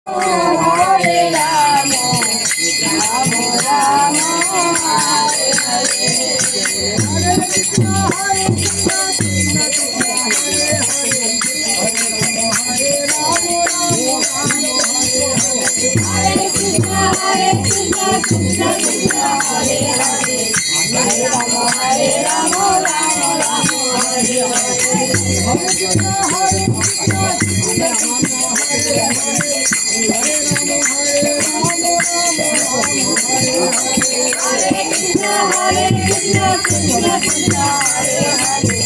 হরে রাম রাম রাম হরে হরে হরে কৃষ্ণ কৃষ্ণ কৃষ্ণ হরে হরে হরে রাম হরে রাম রাম রাম হরে হরে কৃষ্ণ কৃষ্ণ কৃষ্ণ হরে হরে হরে রাম রাম রাম হরে হরে হরে কৃষ্ণ কৃষ্ণ কৃষ্ণ হরে হরে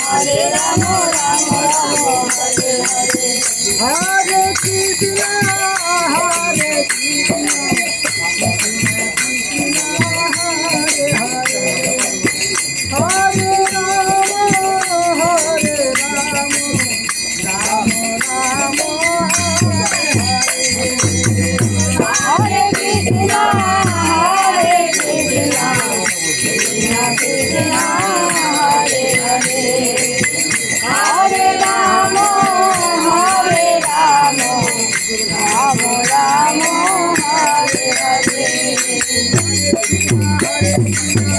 হরে রাম রাম রাম হরে হরে হরে কৃষ্ণ কৃষ্ণ কৃষ্ণ হরে হরে হরে রাম রাম রাম হরে হরে হরে কৃষ্ণ হরে Krishna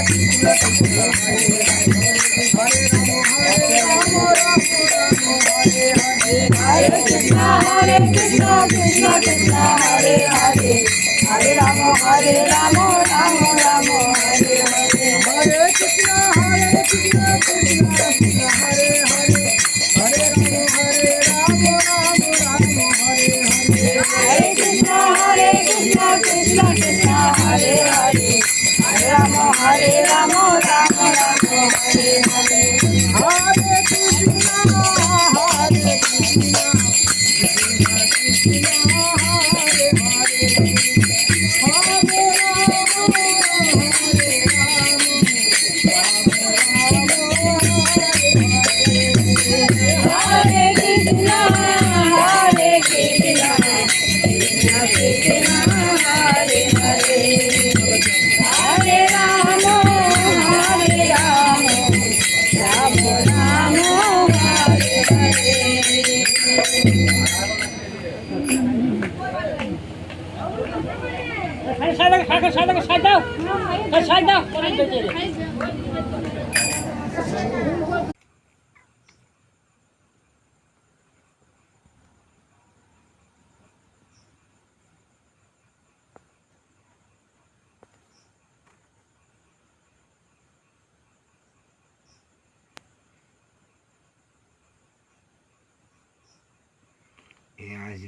Hare Krishna Krishna Krishna Hare Hare Hare Rama Hare Rama Rama Rama Hare Hare Hare Krishna Krishna Krishna Hare Hare Hare Rama Hare Rama Rama Rama Hare Hare Hare Krishna Krishna Krishna Hare Hare Hare Rama Hare Rama Rama Rama Hare Hare Hare Krishna Side down. आज